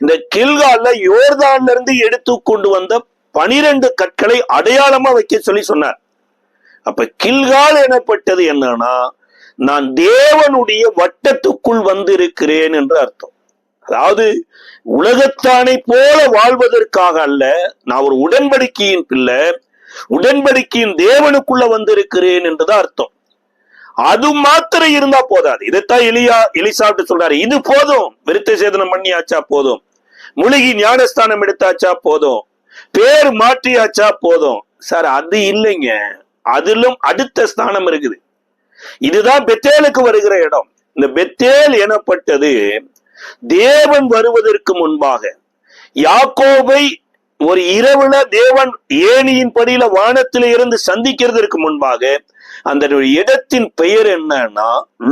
இந்த கில்கால்ல யோர்தான்ல இருந்து எடுத்து கொண்டு வந்த 12 கற்களை அடையாளமா வைக்க சொல்லி சொன்னார். அப்ப கில்கால் எனப்பட்டது என்னன்னா, நான் தேவனுடைய வட்டத்துக்குள் இருக்கிறேன் என்று அர்த்தம். அதாவது உலகத்தானை போல வாழ்வதற்காக அல்ல, நான் ஒரு உடன்படிக்கையின் பிள்ளை, உடன்படிக்கையின் தேவனுக்குள்ள இருக்கிறேன் என்றுதான் அர்த்தம். அது மாத்திரம் இருந்தா போதாது. இதைத்தான் எலிசாவிட்டு சொல்றாரு, இது போதும், விருத்த சேதனம் பண்ணியாச்சா போதும், முழுகி ஞானஸ்தானம் எடுத்தாச்சா போதும், பேர் மாற்றியாச்சா போதும். சார் அது இல்லைங்க, அதிலும் அடுத்த ஸ்தானம் இருக்குது. இதுதான் பெத்தேலுக்கு வருகிற இடம். இந்த பெத்தேல் எனப்பட்டது தேவன் வருவதற்கு முன்பாக யாக்கோபை ஒரு இரவுல தேவன் ஏணியின் படியில வானத்தில இருந்து சந்திக்கிறதுக்கு முன்பாக அந்த இடத்தின் பெயர் என்னன்னா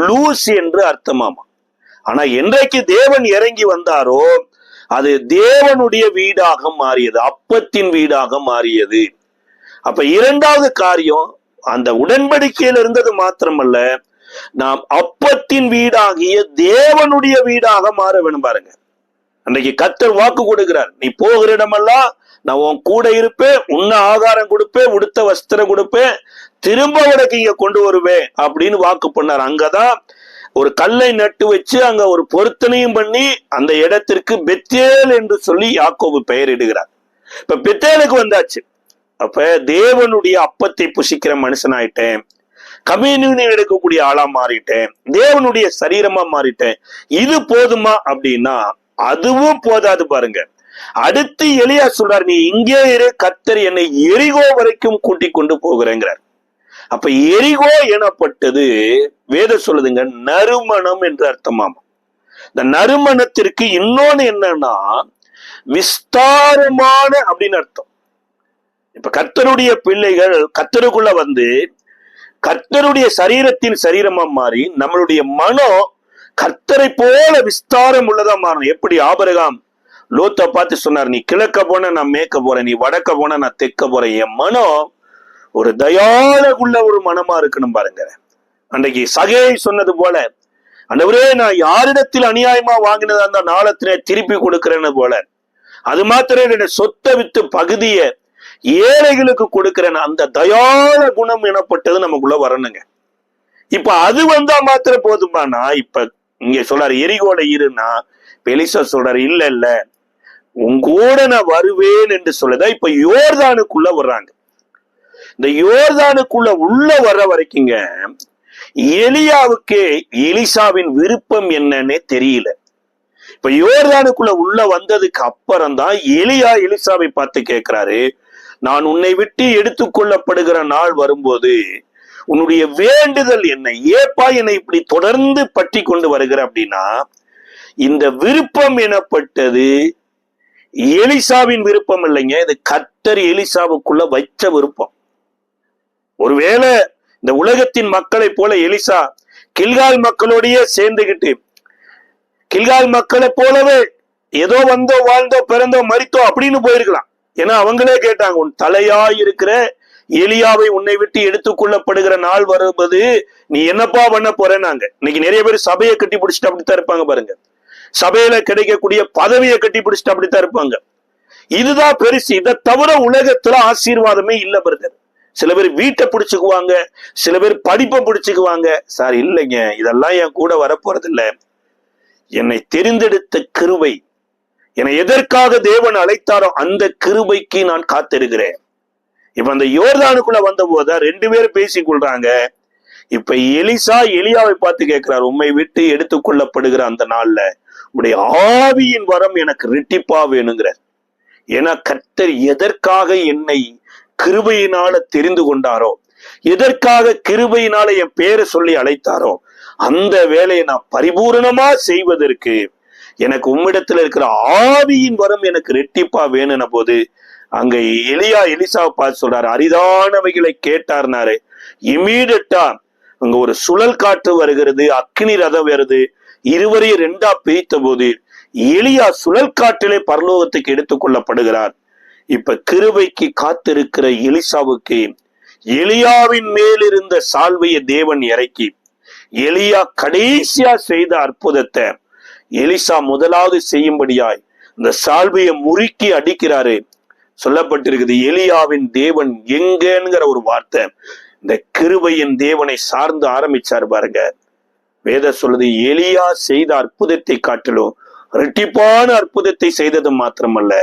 லூஸ் என்று அர்த்தமாமா. ஆனா என்றைக்கு தேவன் இறங்கி வந்தாரோ அது தேவனுடைய வீடாக மாறியது, அப்பத்தின் வீடாக மாறியது. அப்ப 2வது காரியம், அந்த உடன்படிக்கையில் இருந்தது மாத்திரமல்ல, நாம் அப்பத்தின் வீடாகிய தேவனுடைய வீடாக மாற வேணும். பாருங்க, அன்றைக்கு கர்த்தர் வாக்கு கொடுக்கிறார், நீ போகிற இடமெல்லாம் நான் உன் கூட இருப்பேன், உன்ன ஆகாரம் கொடுப்பேன், உடுத்த வஸ்திரம் கொடுப்பேன், திரும்ப உனக்கு இங்க கொண்டு வருவேன் அப்படின்னு வாக்கு பண்ணார். அங்கதான் ஒரு கல்லை நட்டு வச்சு அங்க ஒரு பொருத்தனையும் பண்ணி அந்த இடத்திற்கு பெத்தேல் என்று சொல்லி யாக்கோபு பெயரிடுகிறார். இப்ப பெத்தேலுக்கு வந்தாச்சு. அப்ப தேவனுடைய அப்பத்தை புசிக்கிற மனுஷனாயிட்டேன், கம்யூனியன் எடுக்கக்கூடிய ஆளா மாறிட்டேன், தேவனுடைய சரீரமா மாறிட்டேன். இது போதுமா அப்படின்னா அதுவும் போதாது. பாருங்க, அடுத்து எலியா சொல்றார், நீ இங்கே இரு, கர்த்தர் என்னை எரிகோ வரைக்கும் கூட்டிக் கொண்டு போகிறேங்கிறார். அப்ப எரிகோ எனப்பட்டது வேத சொல்லுதுங்க நறுமணம் என்று அர்த்தமாமா. இந்த நறுமணத்திற்கு இன்னொன்னு என்னன்னா விஸ்தாரமான அப்படின்னு அர்த்தம். இப்ப கர்த்தருடைய பிள்ளைகள் கர்த்தருக்குள்ள கர்த்தருடைய சரீரத்தின் சரீரமா மாறி நம்மளுடைய மனம் கர்த்தரை போல விஸ்தாரம் உள்ளதா மாறணும். எப்படி ஆபிரகாம் லோத்தை பார்த்து சொன்னார், நீ கிழக்க போன நான் மேற்க போறேன், நீ வடக்க போன நான் தெற்க போறேன். என் மனம் ஒரு தயாளகுள்ள ஒரு மனமா இருக்கணும். பாருங்க, அன்றைக்கு சகேயை சொன்னது போல, ஆண்டவரே நான் யாரிடத்தில் அநியாயமா வாங்கினதா அந்த நாளத்திலே திருப்பி கொடுக்கிறேன்னு போல, அது மாத்திரம் என்னுடைய சொத்தை வித்து பகுதியை ஏழைகளுக்கு கொடுக்கிறேன், அந்த தயாள குணம் எனப்பட்டது நமக்குள்ள வரணுங்க. இப்ப அது வந்தா மாத்திரம் போதுமானா, இப்ப இங்க சொல்றாரு எரிகோட இருன்னா, எலிசா சொல்றாரு இல்ல இல்ல உங்கூட நான் வருவேன் என்று சொல்லதான். இப்ப யோர்தானுக்குள்ள வர்றாங்க. இந்த யோர்தானுக்குள்ள உள்ள வர்ற வரைக்குங்க எலியாவுக்கு எலிசாவின் விருப்பம் என்னன்னே தெரியல. இப்ப யோர்தானுக்குள்ள உள்ள வந்ததுக்கு அப்புறம் தான் எலியா எலிசாவை பார்த்து கேட்கிறாரு, நான் உன்னை விட்டு எடுத்துக்கொள்ளப்படுகிற நாள் வரும்போது உன்னுடைய வேண்டுதல் என்ன? ஏப்பா என்னை இப்படி தொடர்ந்து பற்றி கொண்டு வருகிற அப்படின்னா, இந்த விருப்பம் எனப்பட்டது எலிசாவின் விருப்பம் இல்லைங்க. இது கர்த்தர் எலிசாவுக்குள்ள வைச்ச விருப்பம். ஒருவேளை இந்த உலகத்தின் மக்களை போல எலிசா கில்கால் மக்களோடய சேர்ந்துகிட்டு, கில்கால் மக்களை போலவே ஏதோ வந்தோ வாழ்ந்தோ பிறந்தோ மரித்தோ அப்படின்னு போயிருக்கலாம். ஏன்னா அவங்களே கேட்டாங்க, உன் தலையாய் இருக்கிற எலியாவை உன்னை விட்டு எடுத்துக்கொள்ளப்படுகிற நாள் வருவது நீ என்னப்பா பண்ண போறேன்னாங்க. இன்னைக்கு நிறைய பேர் சபையை கட்டி பிடிச்சிட்டு அப்படித்தான் இருப்பாங்க பாருங்க. சபையில கிடைக்கக்கூடிய பதவியை கட்டி பிடிச்சிட்டு அப்படித்தான் இருப்பாங்க. இதுதான் பெருசு. இதை தவிர உலகத்துல ஆசீர்வாதமே இல்ல பிரதர். சில பேர் வீட்டை பிடிச்சுக்குவாங்க, சில பேர் படிப்பை பிடிச்சுக்குவாங்க. சார் இல்லைங்க, இதெல்லாம் என் கூட வரப்போறது இல்லை. என்னை தெரிந்தெடுத்த கிருபை, என்னை எதற்காக தேவன் அழைத்தாரோ அந்த கிருபைக்கு நான் காத்திருக்கிறேன். இப்ப அந்த யோர்தானுக்குள்ள வந்த போதுதான் 2 பேரும் பேசிக் கொள்றாங்க. இப்ப எலிசா எலியாவை பார்த்து கேட்கிறார், உம்மை விட்டு எடுத்துக்கொள்ளப்படுகிற அந்த நாள்ல உடைய ஆவியின் வரம் எனக்கு ரெட்டிப்பா வேணுங்கிறார். ஏன்னா கர்த்தர் எதற்காக என்னை கிருபையினால தெரிந்து கொண்டாரோ, எதற்காக கிருபையினால என் பேரை சொல்லி அழைத்தாரோ, அந்த வேலையை நான் பரிபூரணமா செய்வதற்கு எனக்கு உம்மிடத்துல இருக்கிற ஆவியின் வரம் எனக்கு ரெட்டிப்பா வேணும்ன போது அங்க எலிசாவை பார்த்து சொல்றாரு, அரிதானவைகளை கேட்டார்னாரு. இமீடியட்டா அங்க ஒரு சுழல் காற்று வருகிறது, அக்னி ரதம் வருது. இருவரையும் 2ஆ பிரித்த போது எலியா சுழல் காற்றிலே பரலோகத்துக்கு எடுத்துக்கொள்ளப்படுகிறார். இப்ப கிருபைக்கு காத்திருக்கிற எலிசாவுக்கு எலியாவின் மேலிருந்த சால்வையை தேவன் இறக்கி, எலியா கடைசியா செய்த அற்புதத்தை எலிசா முதலாவது செய்யும்படியாய் இந்த சால்வையை முறுக்கி அடிக்கிறாரு. சொல்லப்பட்டிருக்குது, எலியாவின் தேவன் எங்கங்கிற ஒரு வார்த்தை இந்த கிருபையின் தேவனை சார்ந்து ஆரம்பிச்சாரு பாருங்க. வேத சொல்லுது, எலியா செய்த அற்புதத்தை காட்டிலும் இரட்டிப்பான அற்புதத்தை செய்தது மாத்திரமல்ல,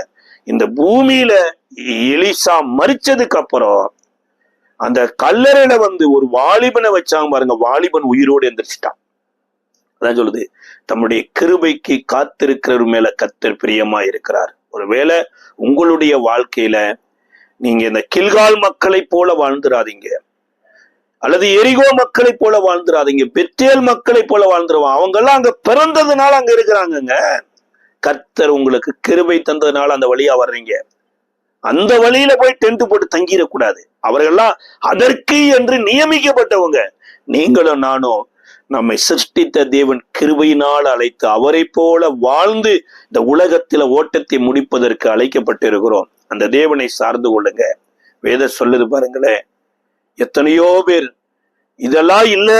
இந்த பூமியில எலிசா மரிச்சதுக்கு அப்புறம் அந்த கல்லறையில ஒரு வாலிபனை வச்சாங்க பாருங்க. வாலிபன் உயிரோடு எந்திரிச்சிட்டான். அதான் சொல்லுது, தம்முடைய கிருபைக்கு காத்திருக்கிற மேல கர்த்தர் பிரியமா இருக்கிறார். ஒருவேளை உங்களுடைய வாழ்க்கையில நீங்க இந்த கில்கால் மக்களை போல வாழ்ந்துராதீங்க, அல்லது எரிகோ மக்களை போல வாழ்ந்துராதீங்க, பெத்தேல் மக்களை போல வாழ்ந்துருவான். அவங்க எல்லாம் அங்க பிறந்ததுனால அங்க இருக்கிறாங்கங்க. கர்த்தர் உங்களுக்கு கிருபை தந்ததுனால அந்த வழியா வர்றீங்க. அந்த வழியில போய் டென்ட் போட்டு தங்கிடக்கூடாது. அவர்கள்லாம் அதற்கு என்று நியமிக்கப்பட்டவங்க. நீங்களும் நானும் நம்மை சிருஷ்டித்த தேவன் கிருபையினால் அழைத்து அவரை போல வாழ்ந்து இந்த உலகத்தில ஓட்டத்தை முடிப்பதற்கு அழைக்கப்பட்டு இருக்கிறோம். அந்த தேவனை சார்ந்து கொள்ளுங்க. வேத சொல்லுது பாருங்களேன், எத்தனையோ பேர் இதெல்லாம் இல்ல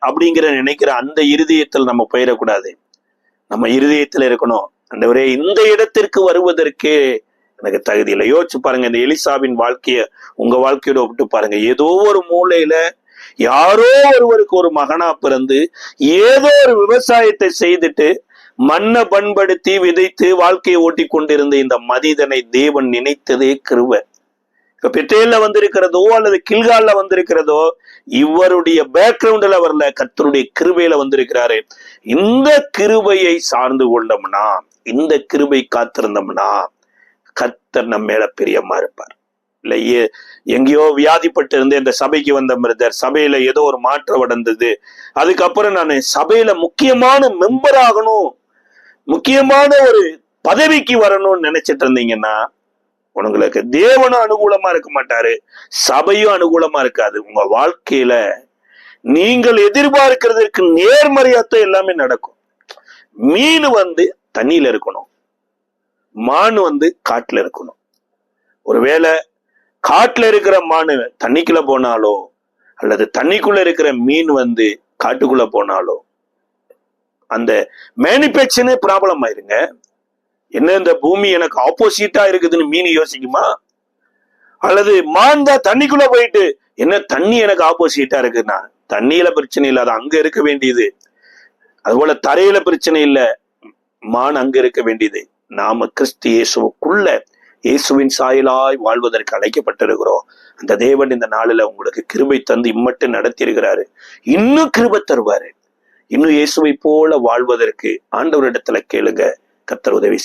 அப்படிங்கிற நினைக்கிற அந்த இருதயத்தில் நம்ம போயிடக்கூடாது. நம்ம இருதயத்துல இருக்கணும், ஆண்டவரே இந்த இடத்திற்கு வருவதற்கே எனக்கு தகுதி இல்லை. யோசிச்சு பாருங்க, இந்த எலிசாவின் வாழ்க்கைய உங்க வாழ்க்கையோட ஒப்பிட்டு பாருங்க. ஏதோ ஒரு மூலையில யாரோ ஒருவருக்கு ஒரு மகனா பிறந்து ஏதோ ஒரு விவசாயத்தை செய்துட்டு மண்ணை பண்படுத்தி விதைத்து வாழ்க்கையை ஓட்டி கொண்டிருந்த இந்த மனிதனை தேவன் நினைத்ததே கிருபை. இப்ப பெத்தேல்ல வந்திருக்கிறதோ அல்லது கில்கால்ல வந்திருக்கிறதோ இவருடைய பேக்ரவுண்ட்ல வரல, கர்த்தருடைய கிருபையில வந்திருக்கிறாரு. இந்த கிருபையை சார்ந்து கொண்டோம்னா, இந்த கிருபை காத்திருந்தோம்னா கர்த்தர் நம்ம மேல பிரியமா இருப்பார். இல்லையே எங்கேயோ வியாதிப்பட்டு இருந்து இந்த சபைக்கு வந்த பிரதர், சபையில ஏதோ ஒரு மாற்றம் அடைந்தது, அதுக்கப்புறம் நான் சபையில முக்கியமான மெம்பர் ஆகணும், முக்கியமான ஒரு பதவிக்கு வரணும்னு நினைச்சிட்டு இருந்தீங்கன்னா உங்களுக்கு தேவனும் அனுகூலமா இருக்க மாட்டாரு, சபையும் அனுகூலமா இருக்காது. உங்க வாழ்க்கையில நீங்கள் எதிர்பார்க்கிறதுக்கு நேர்மறையாத்தான் எல்லாமே நடக்கும். மீன் தண்ணியில இருக்கணும், மான் காட்டுல இருக்கணும். ஒருவேளை காட்டுல இருக்கிற மான் தண்ணிக்குள்ள போனாலோ அல்லது தண்ணிக்குள்ள இருக்கிற மீன் காட்டுக்குள்ள போனாலோ அந்த மேனிபேக்சரே ப்ராப்ளம் ஆயிருங்க. என்ன இந்த பூமி எனக்கு ஆப்போசிட்டா இருக்குதுன்னு மீன் யோசிக்குமா? அல்லது மான் தான் தண்ணிக்குள்ள போயிட்டு என்ன தண்ணி எனக்கு ஆப்போசிட்டா இருக்குன்னா, தண்ணியில பிரச்சனை இல்லை, அது அங்க இருக்க வேண்டியது. அதுபோல தரையில பிரச்சனை இல்லை, மான் அங்க இருக்க வேண்டியது. நாம கிறிஸ்து இயேசுவுக்குள்ள இயேசுவின் சாயலாய் வாழ்வதற்கு அழைக்கப்பட்டிருக்கிறோம். அந்த தேவன் இந்த நாளில உங்களுக்கு கிருபை தந்து இம்மட்டு நடத்தி இருக்கிறாரு. இன்னும் கிருபை தருவாரு. இன்னும் இயேசுவை போல வாழ்வதற்கு ஆண்டவரிடத்துல கேளுங்க. கர்த்தர் உதவி